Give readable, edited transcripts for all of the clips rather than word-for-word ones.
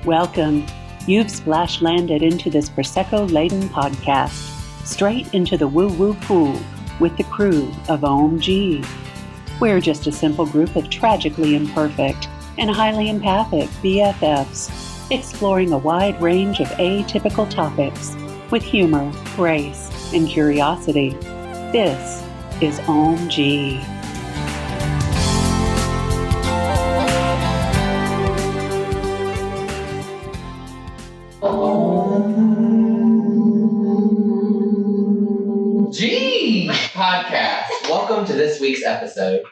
Welcome. You've splash landed into this Prosecco-laden podcast, straight into the woo-woo pool with the crew of Ohm-g. We're just a simple group of tragically imperfect and highly empathic BFFs, exploring a wide range of atypical topics with humor, grace, and curiosity. This is Ohm-g. Ohm-g podcast. Welcome to this week's episode.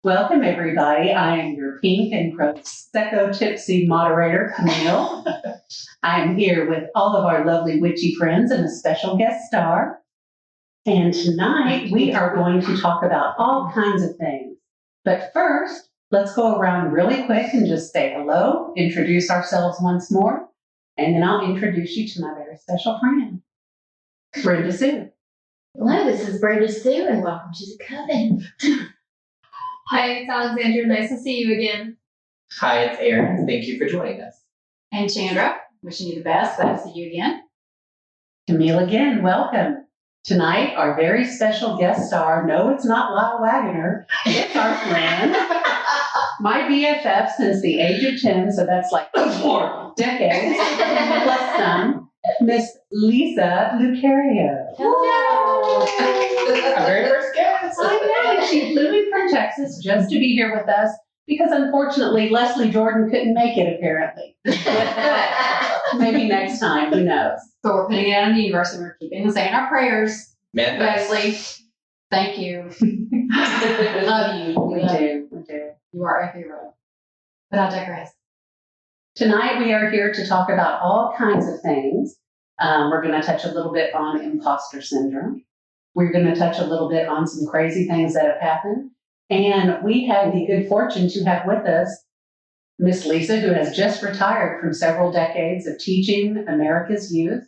Welcome, everybody. I am your pink and Prosecco tipsy moderator, Camille. I'm here with all of our lovely witchy friends and a special guest star. And tonight we are going to talk about all kinds of things. But first, let's go around really quick and just say hello, introduce ourselves once more, and then I'll introduce you to my very special friend, Brenda Sue. Hello, this is Brenda Sue, and welcome to the Coven. Hi, it's Alexandra. Nice to see you again. Hi, it's Aaron. Thank you for joining us. And Chandra, wishing you the best. Glad to see you again. Camille again, welcome. Tonight, our very special guest star, no, it's not Lyle Wagoner, it's our friend, my BFF since the age of 10, so that's like 4 decades, plus some, Miss Lisa Lucario. Hello. Our very first guest. I know, she flew in from Texas just to be here with us because unfortunately Leslie Jordan couldn't make it apparently. Maybe next time, who knows? So we're putting it out in the universe and we're keeping saying our prayers. Man, Leslie, thank you. We love you. We do. You are a hero. But I digress. Tonight we are here to talk about all kinds of things. We're going to touch a little bit on imposter syndrome. We're going to touch a little bit on some crazy things that have happened. And we have the good fortune to have with us Miss Lisa, who has just retired from several decades of teaching America's youth,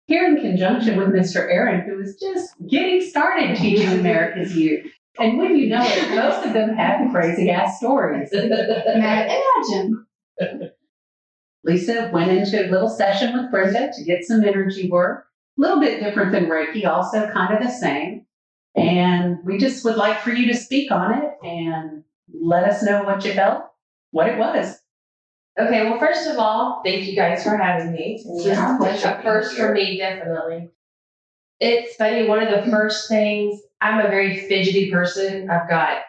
here in conjunction with Mr. Aaron, who is just getting started teaching America's youth. And when you know it, most of them have crazy-ass stories. Imagine. Lisa went into a little session with Brenda to get some energy work. A little bit different than Reiki, also kind of the same. And we just would like for you to speak on it and let us know what you felt, what it was. Okay, well, first of all, thank you guys for having me. It's just Yeah, like a first for me, definitely. It's funny, one of the first things, I'm a very fidgety person. I've got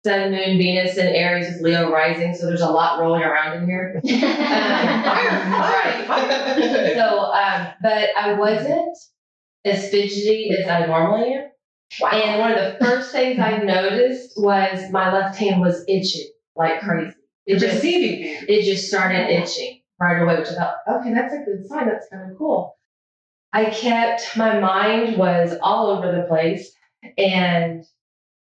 Sun, Moon, Venus, and Aries with Leo rising, so there's a lot rolling around in here. Right. So, but I wasn't as fidgety as I normally am. Wow. And one of the first things I noticed was my left hand was itching like crazy. It just started itching right away, which I thought, okay, that's a good sign. That's kind of cool. My mind was all over the place, and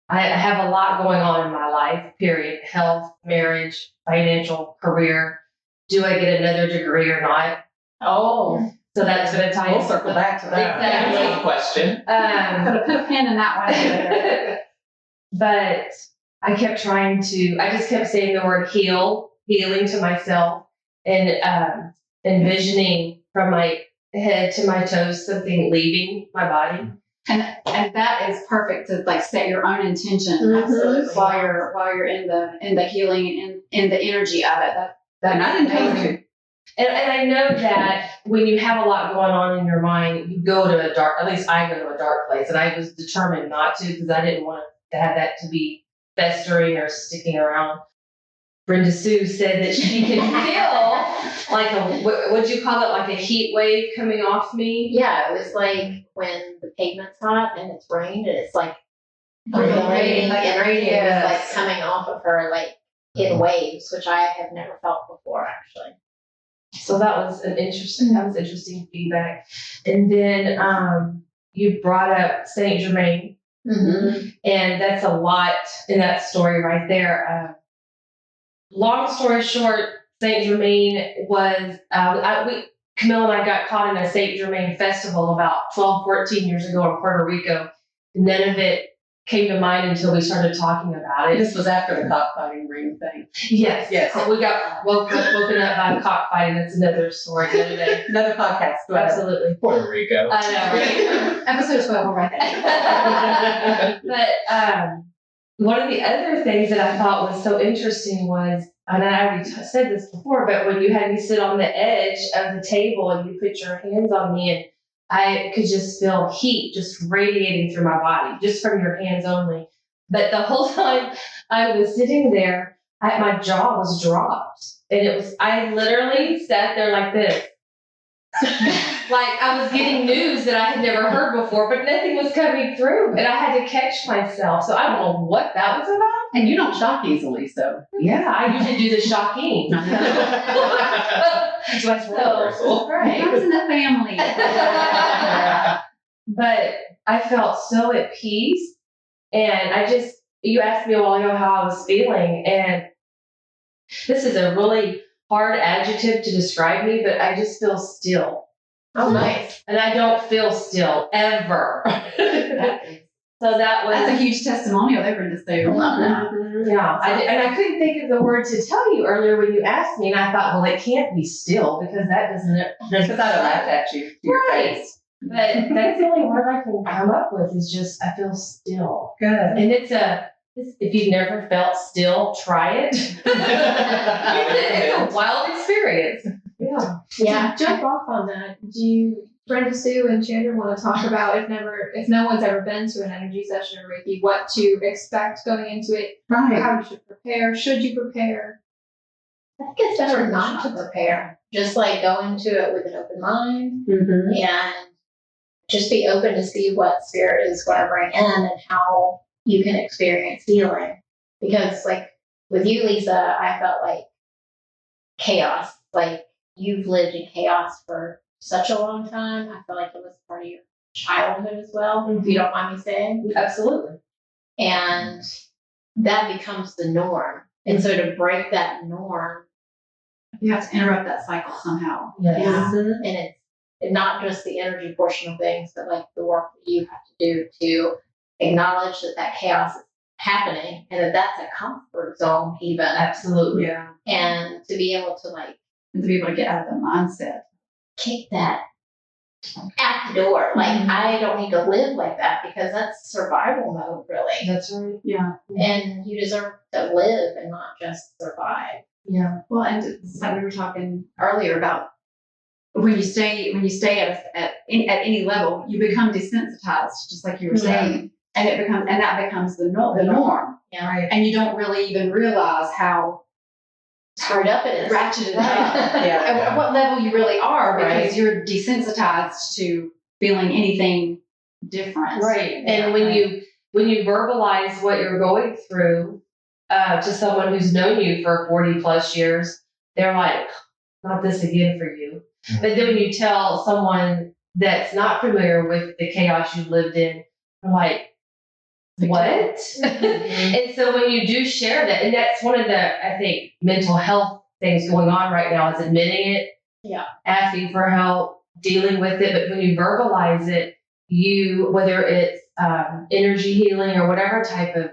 I have a lot going on in my life, period. Health, marriage, financial, career. Do I get another degree or not? Oh. So that's going to tie We'll circle back to that. Exactly. That's a question. Put a pin in that one. But I just kept saying the word healing to myself, and envisioning from my head to my toes something leaving my body. And that is perfect to like set your own intention Mhm. while you're in the healing and in the energy of it. And I didn't tell you. And I know that when you have a lot going on in your mind, you go to a dark, at least I go to a dark place, and I was determined not to because I didn't want to have that to be festering or sticking around. Brenda Sue said that she can feel like what'd you call it, like a heat wave coming off me? Yeah, it was like when the pavement's hot and it's rained and it's like Radiating, energy is yes. like coming off of her like in waves, which I have never felt before actually. So that was interesting feedback. And then you brought up Saint Germain, Mm-hmm. and that's a lot in that story right there. Long story short, Saint Germain was, Camille and I got caught in a Saint Germain festival about 12, 14 years ago in Puerto Rico. None of it came to mind until we started talking about it. This was after the cockfighting ring thing. Yes. Yes. We got woken up by cockfighting. That's another story the other day. Another podcast. Go ahead. Absolutely. Puerto Rico. I know, right? Episode 12, we'll write that. But one of the other things that I thought was so interesting was, and I already said this before, but when you had me sit on the edge of the table and you put your hands on me, and I could just feel heat just radiating through my body, just from your hands only. But the whole time I was sitting there, my jaw was dropped. And I literally sat there like this. Like I was getting news that I had never heard before, but nothing was coming through. And I had to catch myself. So I don't know what that was about. And you don't shock easily, so. Yeah, I usually do the shocking. So, right. Runs in the family. But I felt so at peace. And you asked me a while ago how I was feeling. And this is a really hard adjective to describe me, but I just feel still. Oh, nice. And I don't feel still ever. So that was. That's a huge testimonial there, Brenda. So love that. Yeah, and I couldn't think of the word to tell you earlier when you asked me, and I thought, well, it can't be still because that doesn't. Because I laughed at you. To your Right. face. But that's the only word I can come up with is just I feel still. Good. And if you've never felt still, try it. It's a wild experience. Yeah. Yeah. To jump off on that, Brenda Sue and Chandra want to talk about if no one's ever been to an energy session or Reiki, what to expect going into it, Right. how you should prepare, should you prepare? I think it's better not to prepare. Just like go into it with an open mind Mm-hmm. and just be open to see what spirit is going to bring in and how you can experience healing. Because like with you, Lisa, I felt like chaos. Like you've lived in chaos for such a long time. I feel like it was part of your childhood as well, if you don't mind me saying. Absolutely. And that becomes the norm. And so to break that norm, You have to interrupt that cycle somehow. Yes. and it's not just the energy portion of things, but like the work that you have to do to acknowledge that chaos is happening and that that's a comfort zone even. Absolutely. Yeah. And to be able to like And to be able to get out of the mindset. kick that out the door. Like I don't need to live like that because that's survival mode really. That's right. Yeah. And you deserve to live and not just survive. Yeah. Well, and it's like we were talking earlier about when you stay at any level, you become desensitized, just like you were saying, and that becomes the norm, Yeah. Right. and you don't really even realize how Screwed up it is. ratcheted Right. up, Yeah. at what level you really are, because Right. you're desensitized to feeling anything different. Right. And when you verbalize what you're going through to someone who's known you for 40 plus years, they're like, not this again for you. But then when you tell someone that's not familiar with the chaos you lived in, they're like, what? And so when you do share that, and that's one of the, I think, mental health things going on right now is admitting it, asking for help, dealing with it. But when you verbalize it, whether it's energy healing or whatever type of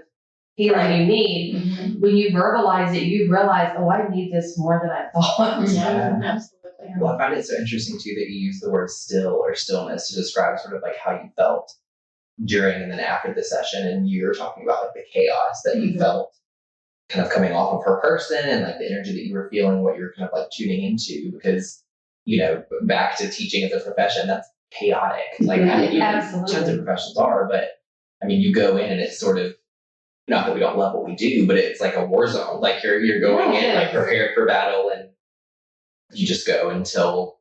healing you need, when you verbalize it, you realize, oh, I need this more than I thought. Yeah, absolutely. Well, I find it so interesting too that you use the word still or stillness to describe sort of like how you felt during and then after the session. And you were talking about like the chaos that you felt kind of coming off of her person and like the energy that you were feeling, what you're kind of like tuning into, because, back to teaching as a profession, that's chaotic. Like, I mean, Absolutely. tons of professions are, but I mean, you go in and it's sort of, not that we don't love what we do, but it's like a war zone. Like you're going in like prepared for battle, and you just go until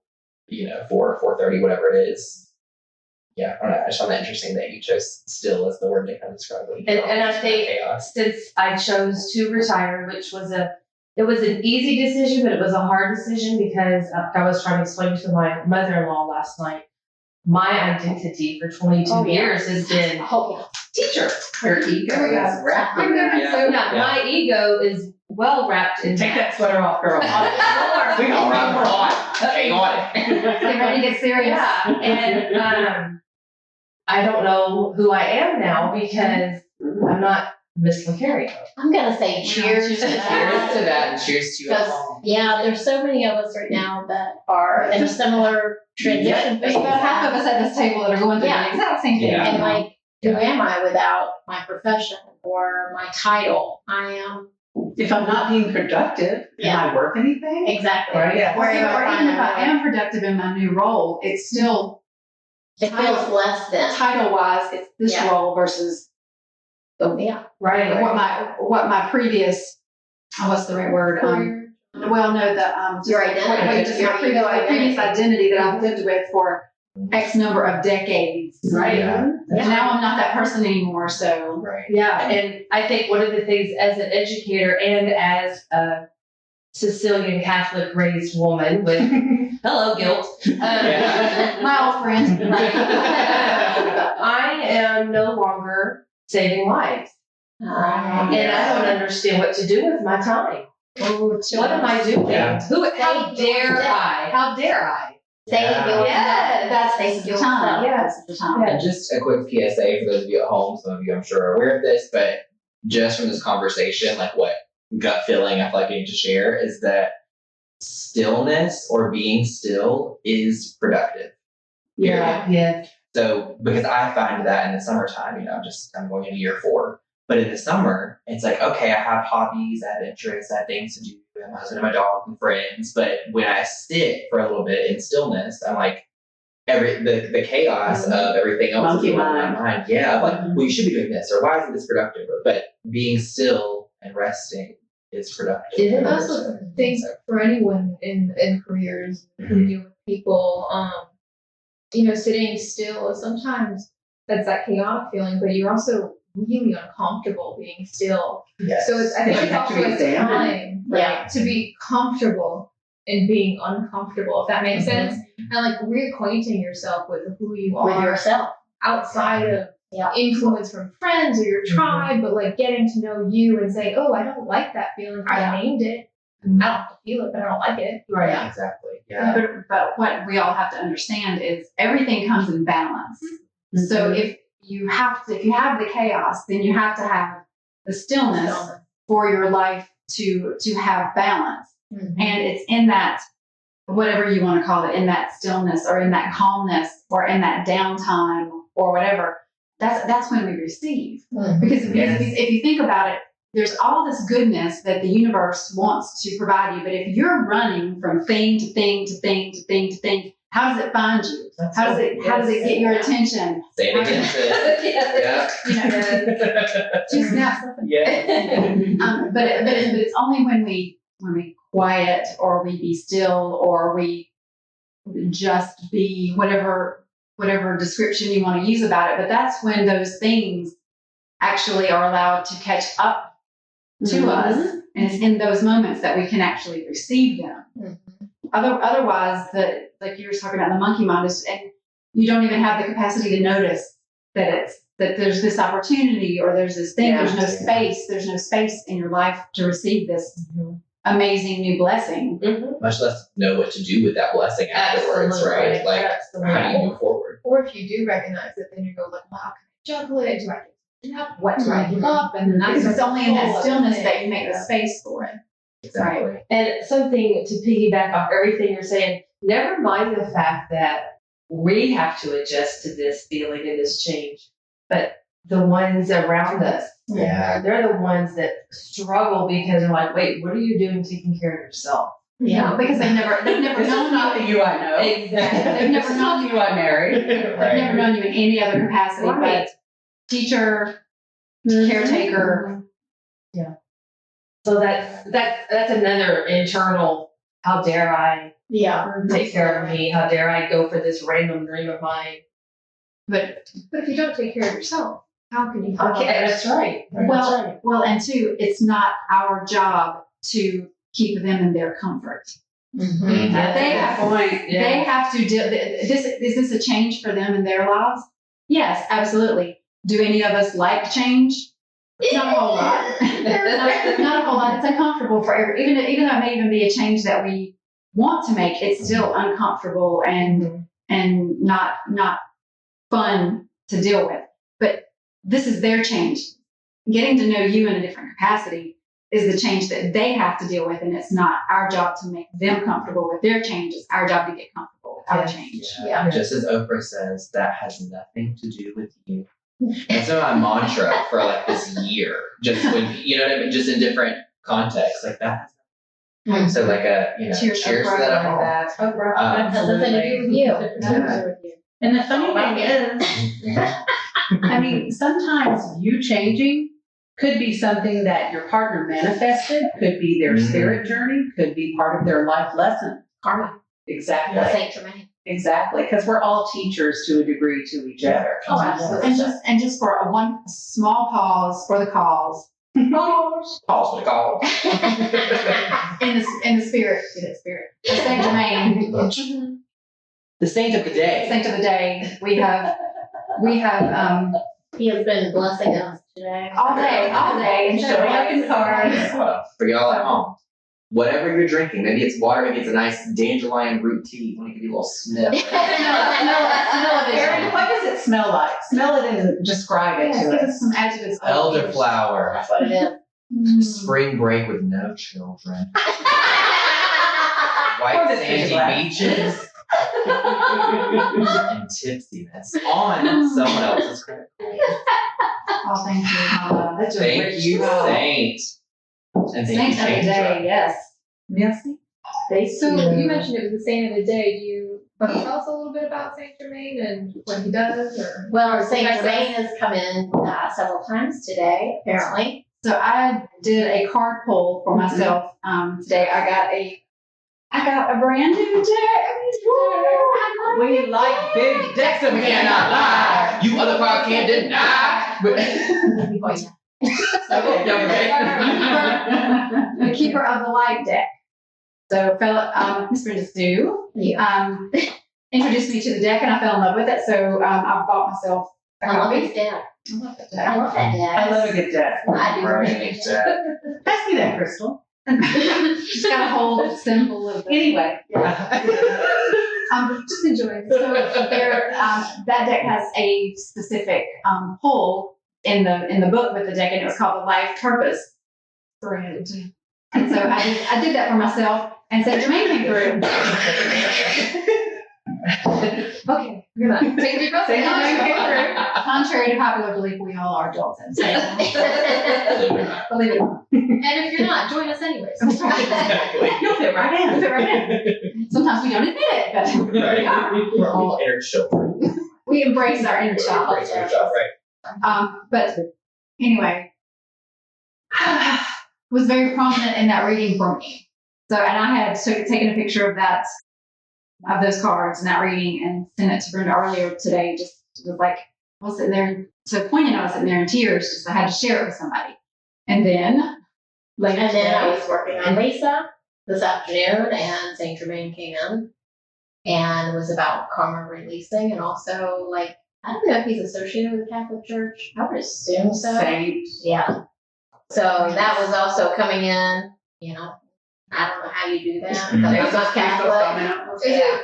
4:30, whatever it is. Yeah, I don't know. I just found that interesting that you chose still as the word to kind of describe what you felt. And I think chaos. since I chose to retire, which was it was an easy decision, but it was a hard decision because I was trying to explain to my mother-in-law last night, my identity for 22 years has been teacher. Her ego is wrapped in that. So my ego is well wrapped in Take that sweater off, girl. We don't run hot. Chaotic. Get ready to get serious. Yeah, and I don't know who I am now because I'm not Miss Lucario. I'm gonna say cheers to Cheers to that. that and cheers to you at home. Yeah, there's so many of us right now that are in a similar transition There's phase. about half of us at this table that are going through Yeah. the exact same thing. Yeah. And like, who Yeah. am I without my profession or my title? I am If I'm not being productive, Yeah. am I worth anything? exactly. Right. Or Where even am I if I finding am productive in my new role, it's still it feels less than. title wise, it's this Yeah. role versus Yeah. Right. what my previous what's the right word? Well, no, Your identity. my previous identity that I've lived with for X number of decades. Right. Yeah. Now I'm not that person anymore. So Right. Yeah, and I think one of the things as an educator and as a Sicilian Catholic raised woman with hello guilt, Yeah. my old friend. I am no longer saving lives, and I don't understand what to do with my time. What am I doing? Yeah. How dare I? How dare I? Say your That's Say this is the yourself. time. Yeah. This is the time. And just a quick PSA for those of you at home. Some of you, I'm sure, are aware of this, but just from this conversation, like what gut feeling I feel like I need to share is that stillness or being still is productive. Yeah. So, because I find that in the summertime, I'm going into year 4, but in the summer, it's like, okay, I have hobbies, I have interests, I have things to do, I have my husband and my dog and friends. But when I sit for a little bit in stillness, I'm like, the chaos of everything else Monkey is going on in mind. my mind. Yeah, I'm like, well, you should be doing this, or why isn't this productive? But being still and resting is productive. It is. I also think for anyone in careers who deal with people, sitting still is sometimes that's that chaotic feeling, but you're also really uncomfortable being still. Yes. So I think You it's have to also be a examined. time Yeah. to be comfortable in being uncomfortable, if that makes sense. And like reacquainting yourself with who you with are yourself. outside of Yeah. influence from friends or your tribe, but like getting to know you and saying, oh, I don't like that feeling. Yeah. I named it. I don't have to feel it, but I don't like it. Right. Yeah. Exactly. Yeah. But what we all have to understand is everything comes in balance. So if you have the chaos, then you have to have the stillness for your life to have balance. Mhm. And it's in that, whatever you want to call it, in that stillness or in that calmness or in that downtime or whatever, that's when we receive. Mhm. Because Yes. if you think about it, there's all this goodness that the universe wants to provide you. But if you're running from thing to thing to thing to thing to thing, how does it find you? How does it get your attention? Say it again, sis. Yeah. You know, two snaps. Yeah. But it's only when we quiet or we be still or we just be whatever description you want to use about it. But that's when those things actually are allowed to catch up to us, and it's in those moments that we can actually receive them. Mhm. Otherwise, like you were talking about, the monkey mind is, and you don't even have the capacity to notice that there's this opportunity or there's this thing. Yeah. There's no space. There's no space in your life to receive this amazing new blessing. Much less know what to do with that blessing afterwards, Absolutely. right? Like, how do you move forward? Or if you do recognize it, then you go like, well, how can I juggle it? Do I give it up? What do I give up? And then Because that's it's only in that whole stillness other that thing. you make the space for it. Exactly. And something to piggyback off everything you're saying, never mind the fact that we have to adjust to this feeling and this change, but the ones around us, Yeah. they're the ones that struggle because they're like, wait, what are you doing taking care of yourself? Yeah. Because they've never This is known not you. the you I know. Exactly. They've never This is not known the you I married. They've never known you in any other capacity Right. but teacher, caretaker. So that's another internal, how dare I Yeah. take care of me? How dare I go for this random dream of mine? But But if you don't take care of yourself, how can you help Okay, others? that's right. well, and two, it's not our job to keep them in their comfort. Mhm. They have Point. Yeah. They have to do this. Is this a change for them in their lives? Yes, absolutely. Do any of us like change? Not a whole lot. not a whole lot. It's uncomfortable for even though it may even be a change that we want to make. It's still uncomfortable and not fun to deal with. But this is their change. getting to know you in a different capacity is the change that they have to deal with, and it's not our job to make them comfortable with their change. It's our job to get comfortable with our change. Yeah. Just as Oprah says, that has nothing to do with you. That's been my mantra for like this year. Just when, you know what I mean? Just in different contexts, like that. So like cheers to that at home. Oprah. That has nothing to do with you. Yeah. And the funny thing is, I mean, sometimes you changing could be something that your partner manifested, could be their spirit journey, could be part of their life lesson. Karma. Exactly. Saint Germain. Exactly. Because we're all teachers to a degree to each other. Oh, absolutely. And just for a one small pause for the calls. Calls for the calls. in the spirit, the Saint Germain, The saint of the day. saint of the day. We have He has been blessing us today. all day, and showing up in cards. For y'all at home, whatever you're drinking, maybe it's water, maybe it's a nice dandelion root tea. Let me give you a little sniff. Erin, what does it smell like? Smell it and describe it Yes, to give us. us some adjectives. Elderflower. That's what it is. Spring break with no children. Pour White this in your sandy glass. beaches. And tipsiness on someone else's credit. Oh, thank you, Mama. That's a Thank great you, job. Saint. And thank Saint you, of the Change day, Drive. yes. Merci. So you mentioned it was the saint of the day. Do you want to tell us a little bit about Saint Germain and what he does, or? Well, Saint Germain has come in several times today, apparently. So I did a card pull for myself today. I got a brand new deck. We like big decks and we cannot lie. You other part can't deny. The keeper of the light deck. So, Miss Brenda Sue introduced me to the deck, and I fell in love with it. So, I bought myself a I love copy. his deck. I love that I deck. love that deck. I love a good deck. I do. Right. Pass me that, Crystal. She's got a whole symbol of the Anyway. just enjoy it. So that deck has a specific pull in the book with the deck, and it was called the Life Purpose Thread. And so I did that for myself, and Saint Germain came through. Okay, we're gonna take a deep breath. Saint Germain came through. Contrary to popular belief, we all are adults and believe it or not. And if you're not, join us anyways. Exactly. You'll fit right in. Fit right in. Sometimes we don't admit it, but we are. We're all inner children. We embrace our inner child. Right. But anyway, was very prominent in that reading for me. So, and I had taken a picture of those cards and that reading and sent it to Brenda earlier today. Just was like, I was sitting there, so poignant, I was sitting there in tears because I had to share it with somebody. And then later And then I today, was working on Lisa this afternoon, and Saint Germain came in and was about karma releasing, and also like, I don't know if he's associated with the Catholic Church. I would assume so. Saint. Yeah. So that was also coming in, you know. I don't know how you do that. Because I'm not Catholic. Yeah.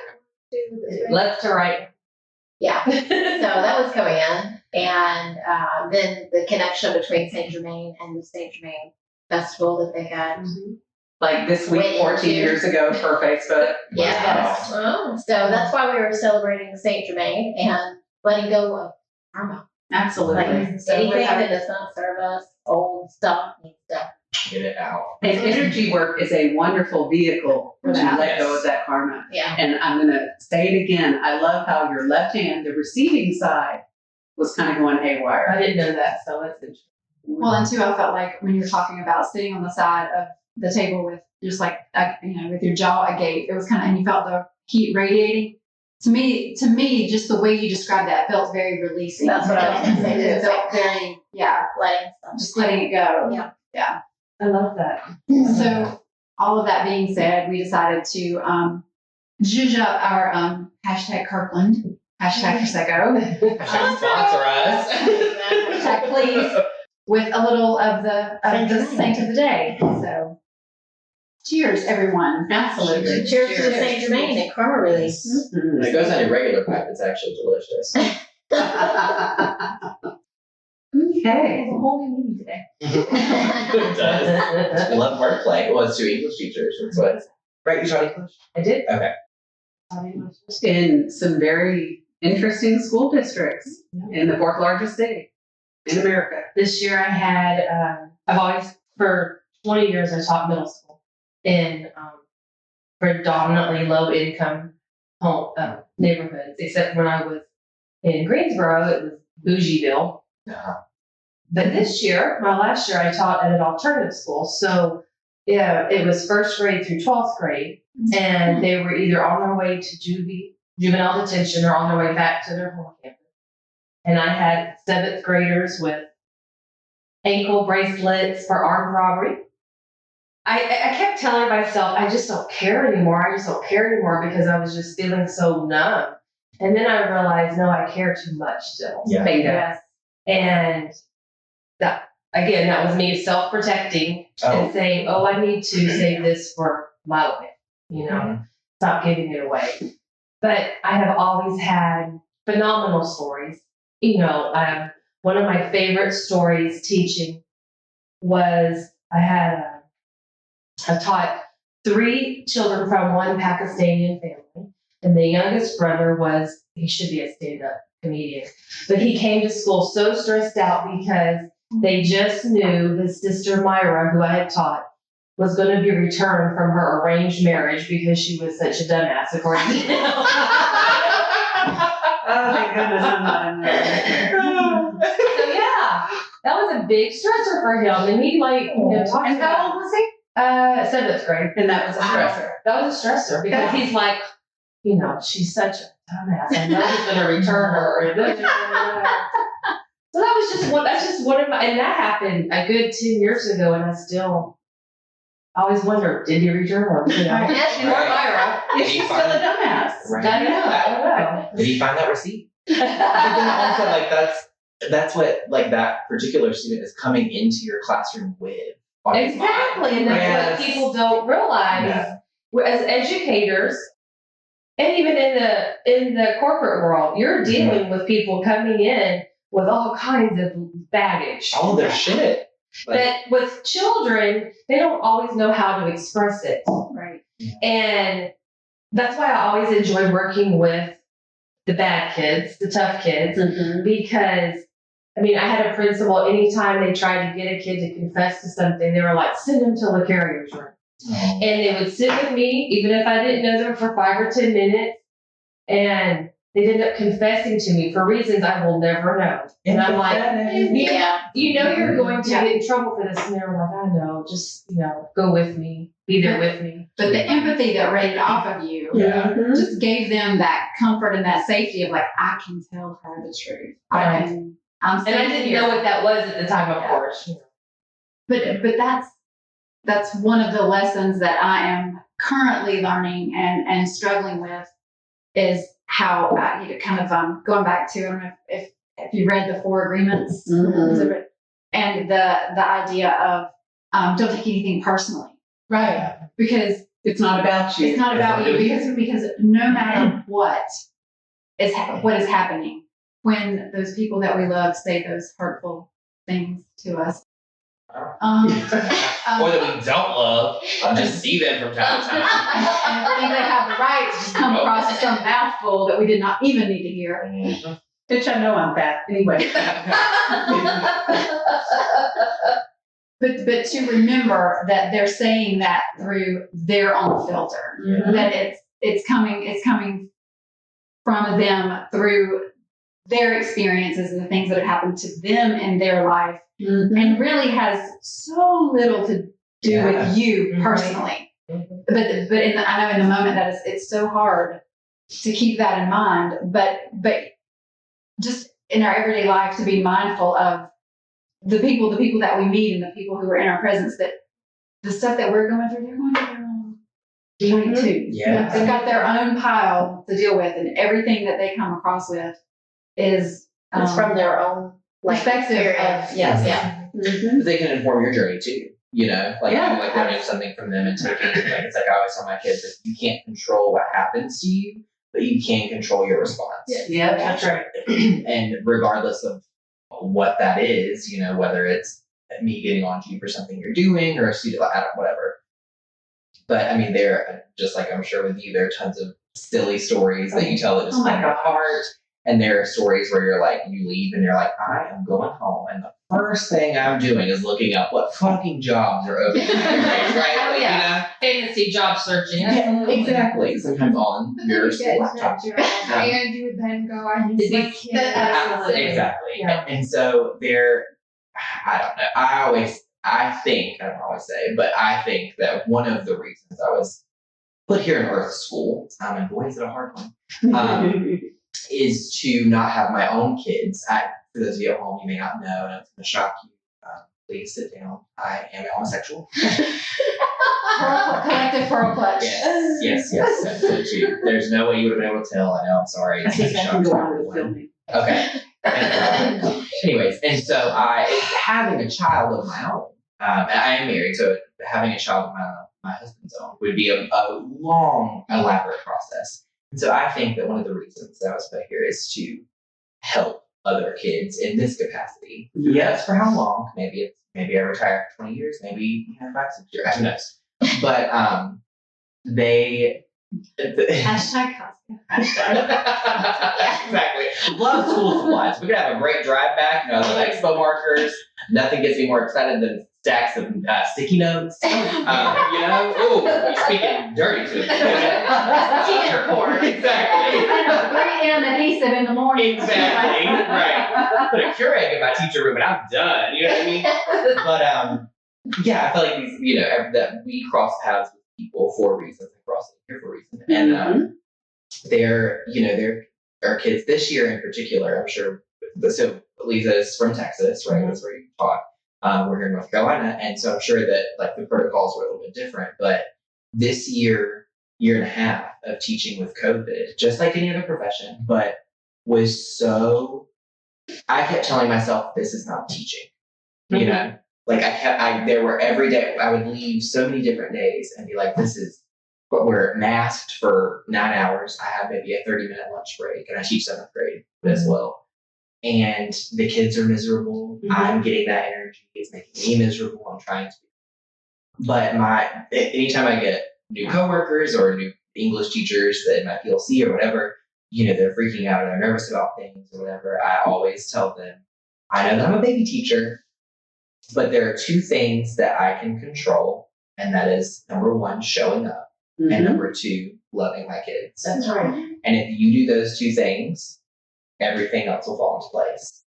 Left to right. Yeah. So that was coming in. And then the connection between Saint Germain and the Saint Germain festival that they had. Like this week, Went 14 into- years ago for Facebook. Yes. Oh. So that's why we were celebrating Saint Germain and letting go of karma. Absolutely. Like anything with our- that does not serve us, old stuff needs to. Get it out. And energy work is a wonderful vehicle For to that. let go of that karma. Yeah. And I'm going to say it again. I love how your left hand, the receiving side, was kind of going haywire. I didn't know that, so that's interesting. well, and two, I felt like when you were talking about sitting on the side of the table with just like, with your jaw agape, it was kind of, and you felt the heat radiating. To me, just the way you described that felt very releasing. That's what I was gonna say, too. It felt very, Letting stuff. just letting it go. Yeah. I love that. So all of that being said, we decided to zhuzh up our hashtag Kirkland, hashtag Prosecco, Sponsor us. hashtag please, with a little of the saint of the day. So cheers, everyone. Absolutely. Cheers to Saint Germain and karma release. When it goes on a regular pipe, it's actually delicious. Okay. It's a whole new meeting today. It does. I love wordplay. Well, it's two English teachers. That's what. Right, you taught English? I did. Okay. In some very interesting school districts in the fourth largest state in America. This year I had, I've always, for 20 years, I taught middle school in predominantly low income home neighborhoods, except when I was in Greensboro, it was Bougieville. Uh-huh. But this year, my last year, I taught at an alternative school. So yeah, it was first grade through 12th grade, and they were either on their way to juvenile detention or on their way back to their home campus. And I had 7th graders with ankle bracelets for armed robbery. I kept telling myself, I just don't care anymore. I just don't care anymore because I was just feeling so numb. And then I realized, no, I care too much still. Yeah. Yes. And that, again, that was me self-protecting and saying, oh, I need to save this for my life, stop giving it away. But I have always had phenomenal stories. One of my favorite stories teaching was I taught 3 children from one Pakistani family, and the youngest brother he should be a stand-up comedian, but he came to school so stressed out because they just knew his sister Myra, who I had taught, was going to be returned from her arranged marriage because she was such a dumbass, according to him. Oh, thank goodness I'm not in there. So yeah, that was a big stressor for him, and he talked. And how old was he? 7th grade. And that was a stressor. That was a stressor because he's like, she's such a dumbass. I know he's going to return her. So that's just one of my, and that happened a good 10 years ago, and I always wonder, did he return her? Or Myra? Is she still a dumbass? Right. I don't know. Did he find that receipt? But then also, that's what that particular student is coming into your classroom with. Exactly, and that's what people don't realize. Yeah. As educators, and even in the corporate world, you're dealing with people coming in with all kinds of baggage. All their shit. But with children, they don't always know how to express it. Right. And that's why I always enjoy working with the bad kids, the tough kids, because I had a principal, anytime they tried to get a kid to confess to something, they were like, send them to Lucario's room. Oh. And they would sit with me, even if I didn't know them, for 5 or 10 minutes. And they'd end up confessing to me for reasons I will never know. And I'm like, you're going to get in trouble for this. And they were like, I know, just, go with me, be there with me. But the empathy that radiated off of you just gave them that comfort and that safety of I can tell her the truth. Right. I didn't know what that was at the time, of course. But that's one of the lessons that I am currently learning and struggling with is how going back to, I don't know if you read the 4 agreements and the idea of don't take anything personally, right? Because it's not about you. It's not about you because no matter what is happening. When those people that we love say those hurtful things to us. Or that we don't love, just see them from time to time. And think they have the right to just come across with some mouthful that we did not even need to hear. Which I know I'm fat. Anyway. But to remember that they're saying that through their own filter. That it's coming from them through their experiences and the things that have happened to them in their life, and really has so little to do with you personally. But I know in the moment that it's so hard to keep that in mind. But just in our everyday life to be mindful of the people that we meet and the people who are in our presence, that the stuff that we're going through, they're going through their own doing too. Yeah. They've got their own pile to deal with, and everything that they come across with is it's from their own perspective experience. of yes. They can inform your journey too. Learning something from them and taking it's I always tell my kids that you can't control what happens to you, but you can control your response. Yeah, that's right. And regardless of what that is, whether it's me getting on to you for something you're doing or a student, whatever. But I mean, there, just like I'm sure with you, there are tons of silly stories that you tell that just break my heart. And there are stories where you're like, you leave and you're like, I am going home, and the first thing I'm doing is looking up what fucking jobs are open. Right? Oh, yeah. Fantasy job searching. Yeah, exactly. Sometimes on your laptop. And you would then go, I need my kid. Exactly. Yeah. And so there, I don't know. I think, I don't always say, but I think that one of the reasons I was put here in Earth School, and boy, is it a hard one, is to not have my own kids. For those of you at home, you may not know, and it's going to shock you. Please sit down. I am homosexual. Collective pearl clutch. Yes. So too. There's no way you would have been able to tell. I know. I'm sorry. I think I can go on with filming. Okay. Anyways, and so having a child of my own, and I am married, so having a child of my husband's own would be a long, elaborate process. And so I think that one of the reasons that I was put here is to help other kids in this capacity. Yes, for how long? Maybe I retire for 20 years, maybe 5, 6 years, who knows? But Hashtag Costco. Exactly. Love school supplies. We could have a great drive back, the expo markers. Nothing gets me more excited than stacks of sticky notes. Oh, you're speaking dirty to me. Exactly. 3 a.m. adhesive in the morning. Exactly. Right. Put a Keurig in my teacher room and I'm done. You know what I mean? But yeah, I feel like these, that we cross paths with people for reasons and cross here for reasons. And there are kids this year in particular, I'm sure. So Lisa is from Texas, right? That's where you taught. We're here in North Carolina, and so I'm sure that like the protocols were a little bit different. But this year and a half of teaching with COVID, just like any other profession, but was so. I kept telling myself, this is not teaching. Like there were every day I would leave so many different days and be like, this is. But we're masked for 9 hours. I have maybe a 30-minute lunch break, and I teach 7th grade as well. And the kids are miserable. I'm getting that energy. It's making me miserable. I'm trying to. But anytime I get new coworkers or new English teachers that in my PLC or whatever, they're freaking out or they're nervous about things or whatever, I always tell them, I know that I'm a baby teacher, but there are 2 things that I can control. And that is, number 1, showing up. And number 2, loving my kids. That's right. And if you do those 2 things, everything else will fall into place.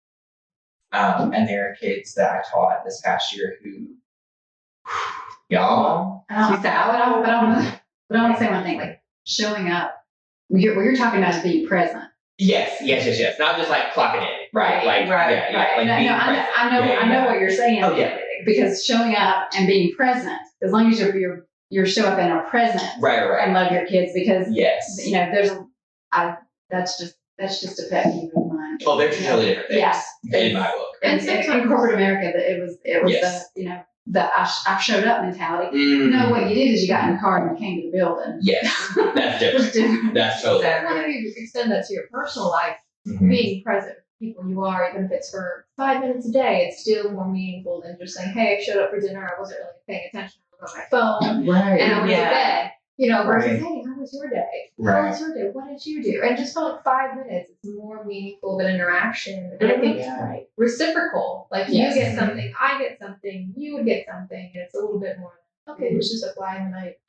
And there are kids that I taught this past year who, y'all. I want to say one thing, like showing up. What you're talking about is being present. Yes. Not just like clocking in. Right. Like, right. Like no, I know what you're saying. Oh, yeah. Because showing up and being present, as long as you're show up and are present. Right. And love your kids, because yes. That's just a pet peeve of mine. Well, they're 2 totally different things. Yes. In my book. And in corporate America, it was yes. the I showed up mentality. No, what you did is you got in the car and you came to the building. Yes, that's different. That's totally different. Well, if you extend that to your personal life, being present with people you are, even if it's for 5 minutes a day, it's still more meaningful than just saying, hey, I showed up for dinner, I wasn't really paying attention, I was on my phone, and I went to bed. Versus, hey, how was your day? How was your day? What did you do? And just for like 5 minutes, it's more meaningful than interaction. And I think reciprocal. Like you get something, I get something, you would get something, and it's a little bit more, okay, it was just a fly in the night.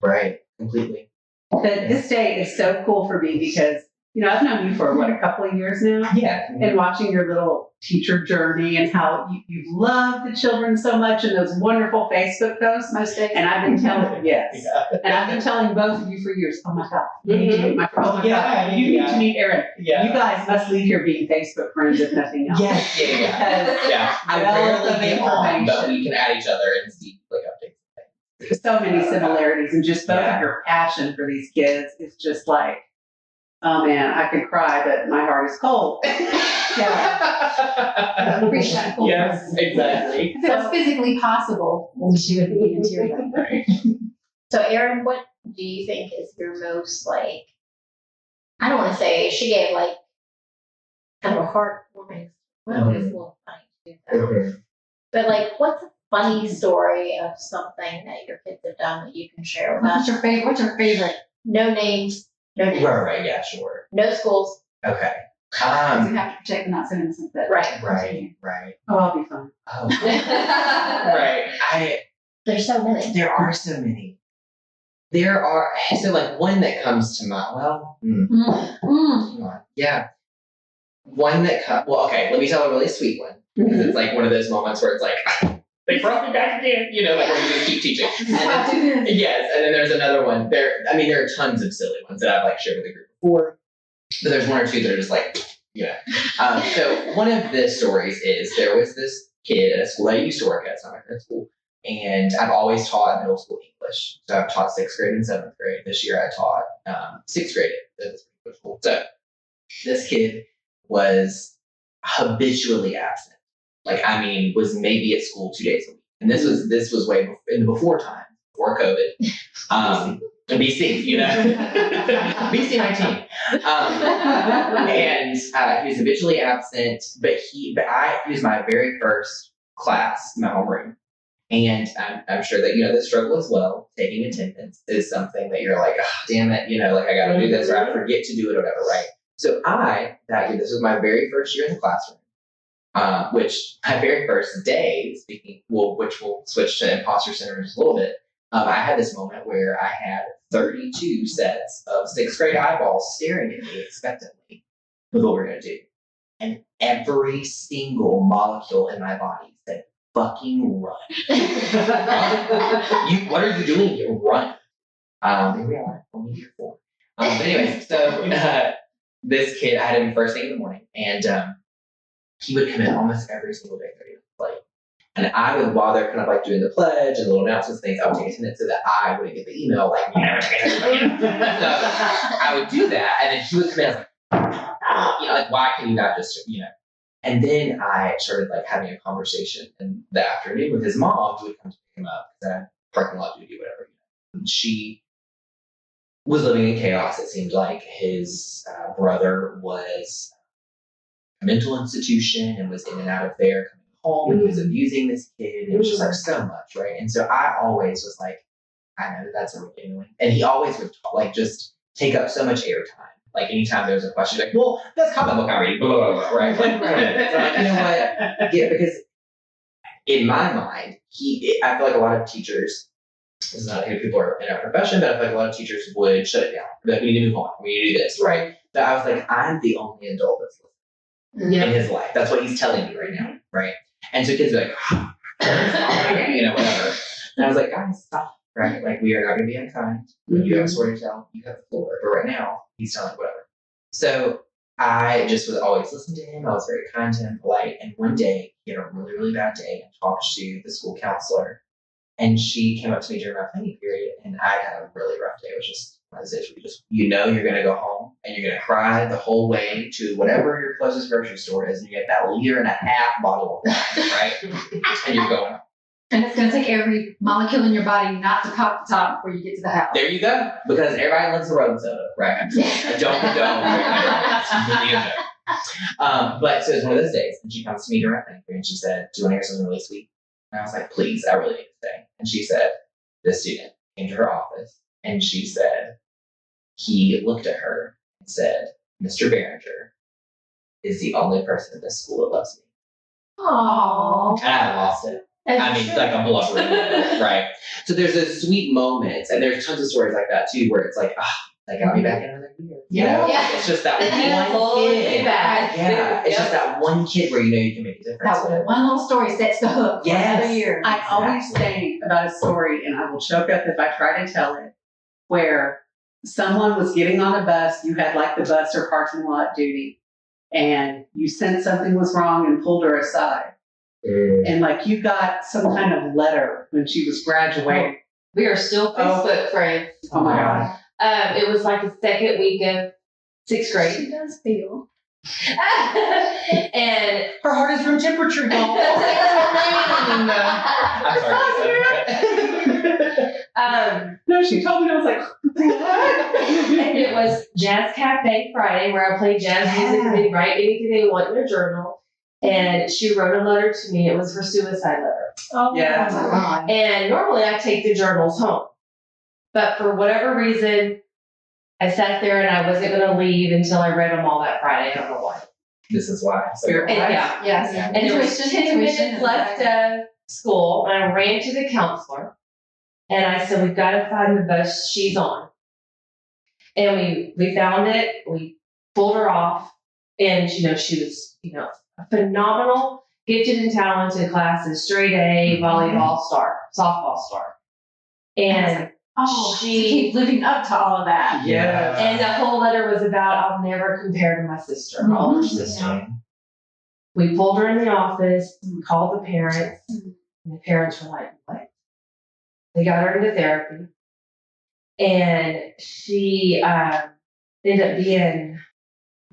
Right, completely. But this day is so cool for me because, I've known you for a couple of years now. Yeah. And watching your little teacher journey and how you love the children so much and those wonderful Facebook posts most days. And I've been telling, and I've been telling both of you for years, oh my God, you need to meet my friend. Oh my God, you need to meet Erin. Yeah. You guys must leave here being Facebook friends if nothing else. Yes. Because I rarely get on, but we can add each other and see updates. There's so many similarities, and just both of your passion for these kids is just like, oh man, I could cry, but my heart is cold. Appreciate cold. Yes, exactly. If it was physically possible, she would be in tears. So, Erin, what do you think is your most I don't want to say, she gave kind of a heartwarming Well, it's a little funny to do that. But like, what's a funny story of something that your kids have done that you can share with us? What's your favorite? No names. No names. Right, yeah, sure. No schools. Okay. Because we have to protect the not so innocent. But Right. Oh, I'll be fine. Oh, right. There's so many. There are so many. There are, so like one that comes to mind, well, hang on. Yeah. One that well, okay, let me tell a really sweet one. Because it's like one of those moments where it's like, they brought me back again, you know, like where you just keep teaching. Yes, and then there's another one. There are tons of silly ones that I've like shared with the group before. But there's one or two that are just like, you know. So one of the stories is there was this kid at a school I used to work at, it's not my current school, and I've always taught middle school English. So I've taught 6th grade and 7th grade. This year I taught 6th grade at this English school. So this kid was habitually absent. Like, I mean, was maybe at school 2 days a week. And this was way before, in the before time, before COVID. BC, you know, BC 19. And he was habitually absent, but he was my very first class in my homeroom. And I'm sure that, you know, the struggle as well, taking attendance is something that you're like, oh, damn it, you know, like I got to do this or I forget to do it or whatever, right? So that year, this was my very first year in the classroom, which my very first day, which we'll switch to imposter syndrome in just a little bit, I had this moment where I had 32 sets of 6th grade eyeballs staring at me expectantly with what we're going to do. And every single molecule in my body said, fucking run. What are you doing here? Run. Here we are. Only here for. But anyway, so this kid, I had him first thing in the morning, and he would come in almost every single day, 30 minutes late. And I would, while they're kind of like doing the pledge and the little announcements things, I would take attendance so that I wouldn't get the email like, you never take attendance. So I would do that, and then he would come in, I was like, you know, like, why can you not just, you know? And then I started like having a conversation in the afternoon with his mom, who would come to pick him up because I had parking lot duty, whatever. You know. And she was living in chaos. It seemed like his brother was a mental institution and was in and out of there, coming home, and he was abusing this kid. It was just like so much, right? And so I always was like, I know that's what we're doing. And he always would like just take up so much airtime. Like anytime there was a question, like, well, that's comic book I'm reading, blah, blah, blah, right? Like, so like, you know what? Yeah, because in my mind, I feel like a lot of teachers, this is not who people are in our profession, but I feel like a lot of teachers would shut it down. Like, we need to move on. We need to do this, right? But I was like, I'm the only adult that's listening in his life. That's what he's telling me right now, right? And so kids are like, you know, whatever. And I was like, guys, stop, right? Like, we are not going to be unkind. When you have a story to tell, you have the floor. But right now, he's telling whatever. So I just would always listen to him. I was very kind to him, polite. And one day, he had a really, really bad day and talked to the school counselor. And she came up to me during my planning period, and I had a really rough day. It was just one of those days where you know you're going to go home, and you're going to cry the whole way to whatever your closest grocery store is, and you get that 1.5 liter bottle of wine, right? And you're going home. And it's going to take every molecule in your body not to pop the top before you get to the house. There you go. Because everybody loves the road soda, right? Don't. It's really a joke. But so it was one of those days, and she comes to me directly, and she said, do you want to hear something really sweet? And I was like, please, I really need to stay. And she said, this student came to her office, and she said, he looked at her and said, Mr. Behringer is the only person in this school that loves me. Aww. And I lost it. I mean, like a blubbering, right? So there's those sweet moments, and there's tons of stories like that too, where it's like, they got me back in another year. You know? It's just that one kid. Yeah, it's just that one kid where you know you can make a difference. That one little story sets the hook. Yes. Year. I always say about a story, and I will choke up if I try to tell it, where someone was getting on a bus, you had like the bus or parking lot duty, and you sensed something was wrong and pulled her aside. And like you got some kind of letter when she was graduating. We are still Facebook friends. Oh my God. It was like the second week of 6th grade. She does feel. And Her heart is room temperature, y'all. I'm sorry. No, she told me, I was like, what? and it was Jazz Cafe Friday, where I played jazz music and they write anything they want in their journal. And she wrote a letter to me. It was her suicide letter. Oh, Yeah. Oh my God. And normally I take the journals home. But for whatever reason, I sat there and I wasn't going to leave until I read them all that Friday. I don't know why. This is why. So, And, yeah. Yes. Yeah. And there was Intuition, 10 intuition minutes is left right. of school, and I ran to the counselor, and I said, we've got to find the bus she's on. And we found it, we pulled her off, and, she was, a phenomenal, gifted and talented classes, straight A, volleyball star, softball star. And Oh, She- to keep living up to all of that. Yeah. and the whole letter was about, I'll never compare to my sister, my older sister. We pulled her in the office, we called the parents, and the parents were like, what? They got her into therapy. And she ended up being,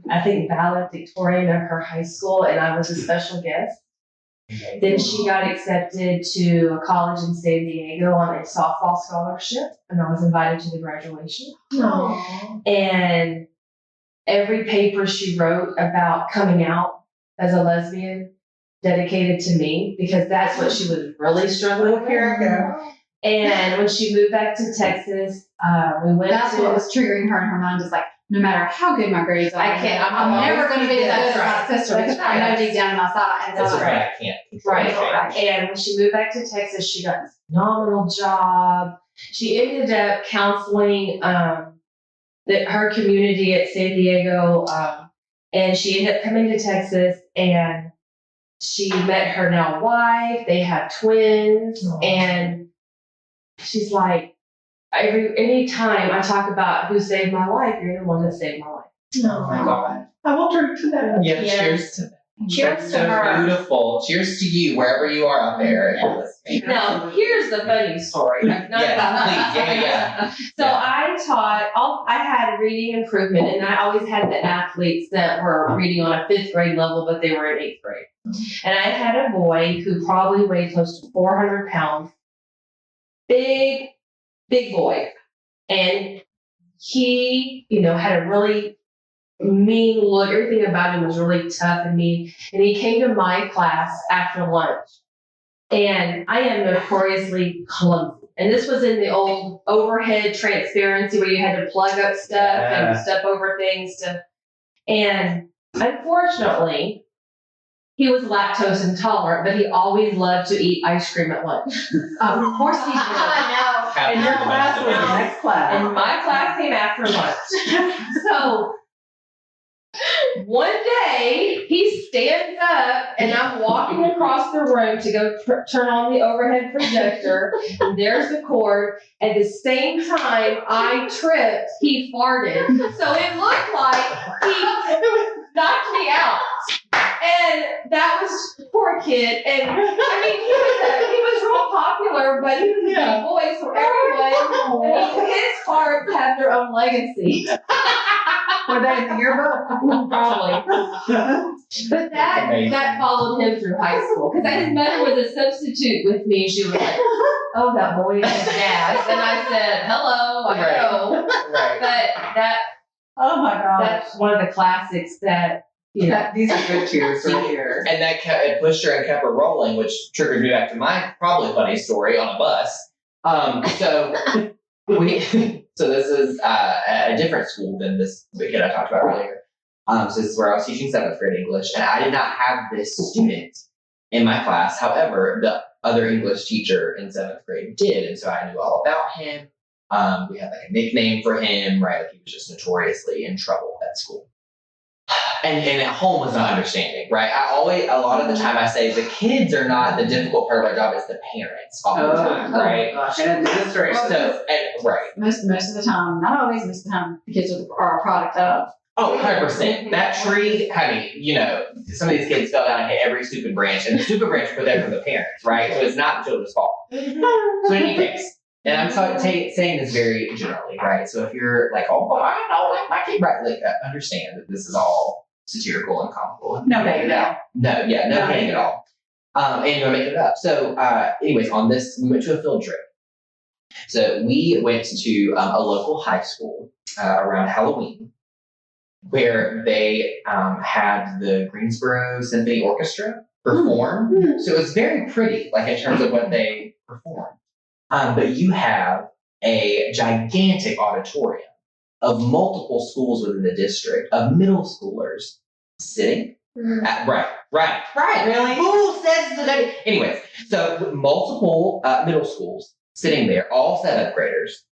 I think, valedictorian of her high school, and I was a special guest. Then she got accepted to a college in San Diego on a softball scholarship, and I was invited to the graduation. Oh. And every paper she wrote about coming out as a lesbian dedicated to me, because that's what she was really struggling with. And when she moved back to Texas, we went That's to. what was triggering her in her mind is like, no matter how good my grades are, I can't- I'm never going to be as good as That's my sister because I know deep down in my side. That's Right. right. I can't control Right. change. And when she moved back to Texas, she got this phenomenal job. She ended up counseling her community at San Diego, and she ended up coming to Texas, and she met her now wife. They have twins, and she's like, anytime I talk about who saved my life, you're the one that saved my life. Oh my God. I will drink to that. Yeah, Yes. cheers to that. Cheers That's to so her. beautiful. Cheers to you, wherever you are out there. Yes. Now, here's the funny story. Not Yes, about please. Yeah. So I had reading improvement, and I always had the athletes that were reading on a 5th grade level, but they were in 8th grade. And I had a boy who probably weighed close to 400 pounds, big boy. And he, had a really mean look. Everything about him was really tough and mean. And he came to my class after lunch. And I am notoriously clumsy. And this was in the old overhead transparency where you had to plug up stuff and step over things and unfortunately, he was lactose intolerant, but he always loved to eat ice cream at lunch. Of course he did. I Happy And your to class know. was the next class. And my class came after lunch. So one day he stands up and I'm walking across the room to go turn on the overhead projector. And there's the cord. At the same time I tripped, he farted. So it looked like he knocked me out. And that was poor kid. And I mean, he was real popular, but he was a big boy, so everyone, his parts have their own legacy. Were they in the yearbook? Probably. But that followed him through high school. Because his mother was a substitute with me. She was like, oh, that boy is gas. And I said, hello, I know. Right. But Oh my gosh. that's one of the classics that, These are good cheers right here. And that it pushed her and kept her rolling, which triggers me back to my probably funny story on a bus. So this is at a different school than this kid I talked about earlier. So this is where I was teaching 7th grade English, and I did not have this student in my class. However, the other English teacher in 7th grade did, and so I knew all about him. We had like a nickname for him, right? Like he was just notoriously in trouble at school. And at home was not understanding, right? A lot of the time I say the kids are not the difficult part of our job, it's the parents all the time, right? Gosh, and administration. Right. Most of the time, not always, most of the time, the kids are a product of. Oh, 100%. That tree, some of these kids fell down and hit every stupid branch, and the stupid branch was there for the parents, right? So it's not the children's fault. So in any case, and I'm saying this very generally, right? So if you're like, oh, I don't like my kid, right? Like, understand that this is all satirical and comical. No making it up. No hating at all. And you're making it up. So, anyways, on this, we went to a field trip. So we went to a local high school around Halloween. where they had the Greensboro Symphony Orchestra perform. So it was very pretty, like in terms of what they performed. But you have a gigantic auditorium of multiple schools within the district of middle schoolers sitting. Right. Really? Who says that? Anyways, so multiple middle schools sitting there, all 7th graders.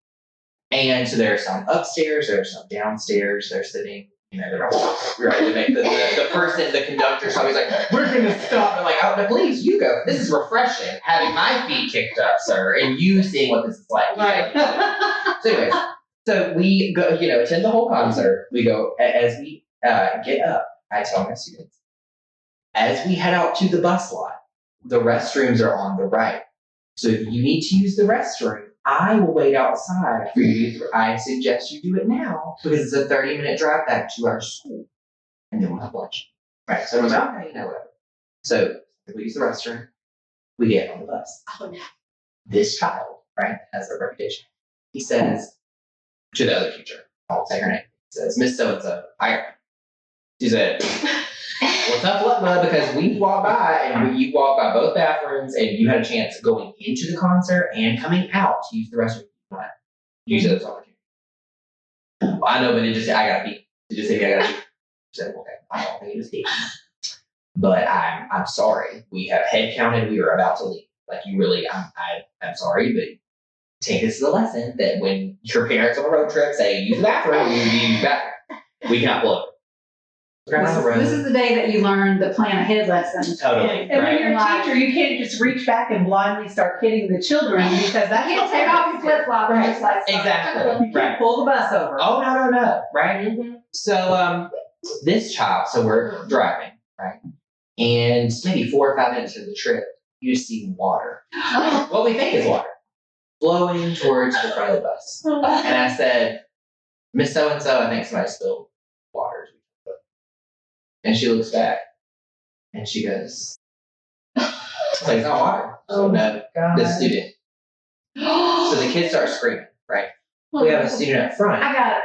And so there are some upstairs, there are some downstairs, they're sitting, they're all right to make the person, the conductor, so he's like, we're gonna stop. They're like, oh, no, please, you go. This is refreshing, having my feet kicked up, sir, and you seeing what this is like. Right. So anyways, so we go, attend the whole concert. We go, as we get up, I tell my students, as we head out to the bus lot, the restrooms are on the right. So if you need to use the restroom, I will wait outside for you. I suggest you do it now because it's a 30-minute drive back to our school. And then we'll have lunch. Right. So everyone's like, okay, whatever. So we use the restroom. We get on the bus. Oh, no. This child, right, has a reputation. He says to the other teacher, I'll say her name. He says, Miss So-and-so, hire. She said, well, tough luck, bud, because we walked by and you walked by both bathrooms and you had a chance going into the concert and coming out to use the restroom. You said this opportunity. Well, I know, but I gotta pee. It just said, I gotta pee. She said, okay, I don't think it was pee. But I'm sorry. We have head counted. We were about to leave. Like, you really, I'm sorry, but take this as a lesson that when your parents on a road trip say, use the bathroom, you use the bathroom. We cannot blow it. This is the day that you learn the plan ahead lesson. Totally. And when you're a teacher, you can't just reach back and blindly start hitting the children because that's You can't take off your flip flop and just like Exactly. You can't pull the bus over. Oh, no. Right? So, this child, so we're driving, right? And maybe 4 or 5 minutes into the trip, you just see water. What we think is water flowing towards the front of the bus. And I said, Miss So-and-so, I think somebody spilled water. And she looks back and she goes, it's like, it's not water. So no, the student. So the kids start screaming, right? We have a student up front. I got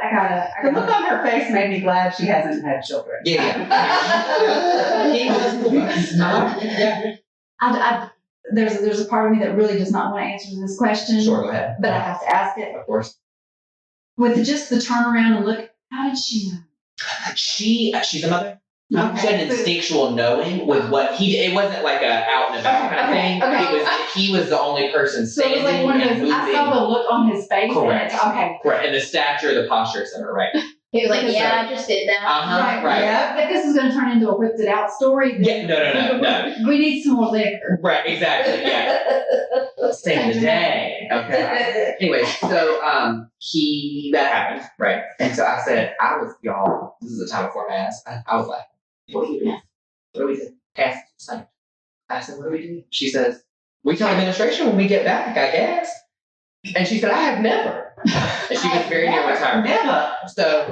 The look on her face made me glad she hasn't had children. Yeah. He was the bus. Yeah. There's a part of me that really does not want to answer this question. Sure, go ahead. But I have to ask it. Of course. With just the turnaround and look, how did she know? She's a mother. Okay. She had an instinctual knowing with what it wasn't like a out and about kind of thing. Okay. He was the only person So it standing was like one of and those, moving. I saw the look on his face. Correct. And it's, okay. Correct. And the stature, the posture, etc. Right. He was like, Because, yeah, I just did that. Right. Yeah. If this is going to turn into a whipped it out story, Yeah. then No. we need some more liquor. Right. Exactly. Yeah. Same today. Okay. Anyway, so that happened, right? And so I said, y'all, this is the time before Mass. I was like, what are you doing? What do we do? Ask the saint. I said, what do we do? She says, we tell administration when we get back, I guess. And she said, I have never. And she was very near retirement. Never. So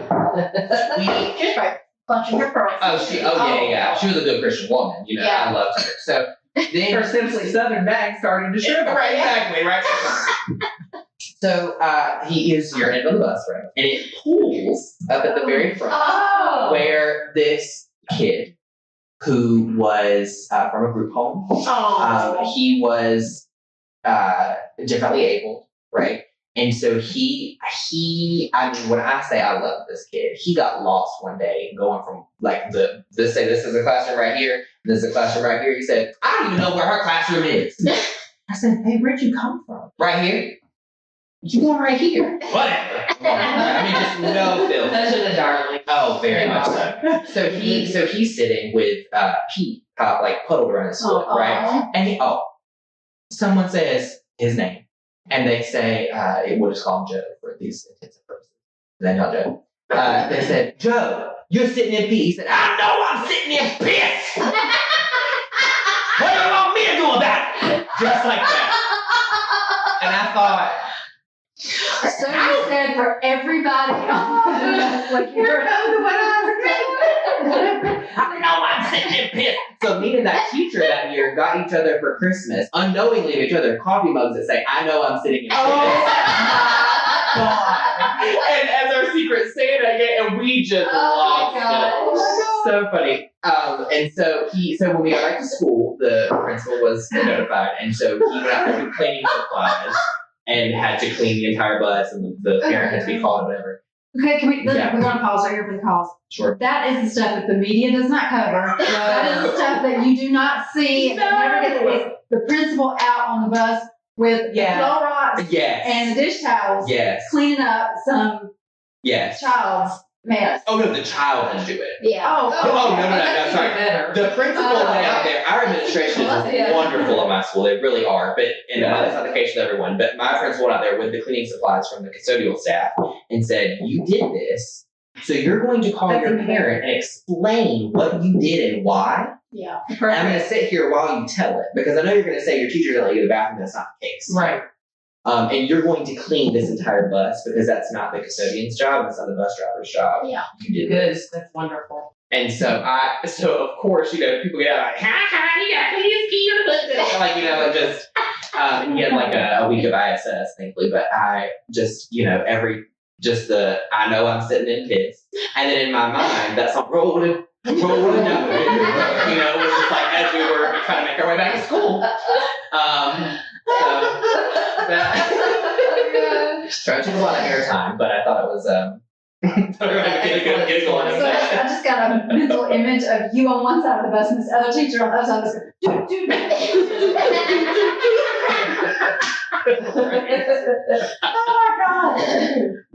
Just by punching her pearls. yeah. She was a good Christian woman. Yeah. I loved her. So then Her Simply Southern bag started to shrivel. Right, exactly, right. So he is your end on the bus, right? And it pulls up at the very front where this kid who was from a group home, he was differently abled, right? And so I mean, when I say I love this kid, he got lost one day going from like this is a classroom right here, this is a classroom right here. He said, I don't even know where her classroom is. I said, hey, where'd you come from? Right here? You going right here? Whatever. I mean, just no filter. Such a darling. Oh, very much so. So he's sitting with pee like puddled around his foot, right? And someone says his name. And they say, we'll just call him Joe for these intensive purposes. Then not Joe. They said, Joe, you're sitting in pee. He said, I know I'm sitting in piss. What do you want me to do about it? Just like that. And I thought, So you said for everybody. Like you're I know I'm sitting in piss. So me and that teacher that year got each other for Christmas, unknowingly to each other, coffee mugs that say, I know I'm sitting in piss. God. And as our secret Santa, and we just lost it. So funny. And so when we got back to school, the principal was notified, and so he went out there with cleaning supplies and had to clean the entire bus, and the parent had to be called or whatever. Okay, can we? Yeah. We're gonna pause right here for the calls. Sure. That is the stuff that the media does not cover. That is the stuff that you do not see. And never get it's the principal out on the bus with Clorox Yes. and the dish towels, Yes. cleaning up some Yes. child's mess. Oh no, the child had to do it. Yeah. Oh, no, sorry. Better. The principal went out there. Our administration is wonderful at my school. They really are. But that's not the case with everyone. But my principal went out there with the cleaning supplies from the custodial staff and said, "You did this, so you're going to call your parent and explain what you did and why. Yeah. And I'm going to sit here while you tell it, because I know you're going to say your teacher didn't let you go to the bathroom. That's not the case. Right. And you're going to clean this entire bus because that's not the custodian's job. That's not the bus driver's job. Yeah. You did Good. this." That's wonderful. And so of course, people get out like, "Ha ha, you got these keys," like, and just, he had like a week of ISS, thankfully, but I just, I know I'm sitting in piss. And then in my mind, that song, rolling down the river, was just like, as we were trying to make our way back to school. Trying to take a lot of airtime, but I thought it was, get a good giggle on So I just got a mental image of you on one side of the bus and this other teacher on the other side of the bus. Oh my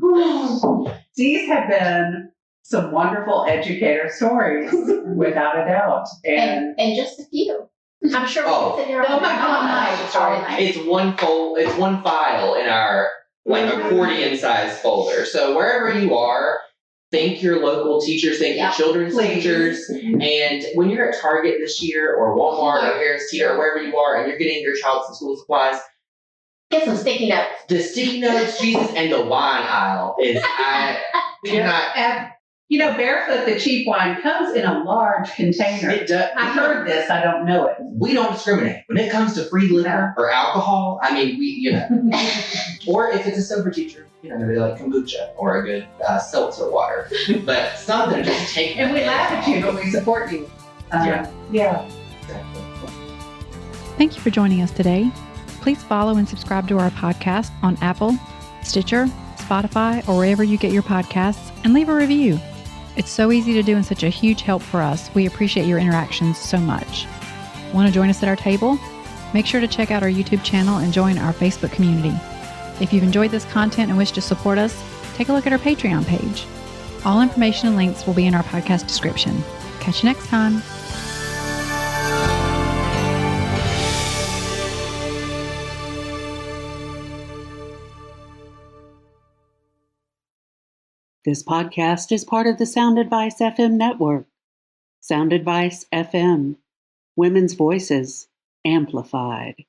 God. These have been some wonderful educator stories, without a doubt. And And just a few. I'm sure we can sit here Oh my God. all night. It's one file in our accordion size folder. So wherever you are, thank your local teachers, thank your children's teachers. And when you're at Target this year, or Walmart, or Harris Teeter, or wherever you are, and you're getting your child some school supplies, Get some sticky notes. the sticky notes, Jesus, and the wine aisle is And, Barefoot, the cheap wine, comes in a large container. it does. I heard this, I don't know it. We don't discriminate when it comes to free liquor or alcohol. I mean, or if it's a sober teacher, maybe like kombucha or a good seltzer water, but something to just take. And we laugh at you, but we support you. Yeah. Thank you for joining us today. Please follow and subscribe to our podcast on Apple, Stitcher, Spotify, or wherever you get your podcasts, and leave a review. It's so easy to do and such a huge help for us. We appreciate your interactions so much. Want to join us at our table? Make sure to check out our YouTube channel and join our Facebook community. If you've enjoyed this content and wish to support us, take a look at our Patreon page. All information and links will be in our podcast description. Catch you next time. This podcast is part of the Sound Advice FM network. Sound Advice FM. Women's voices amplified.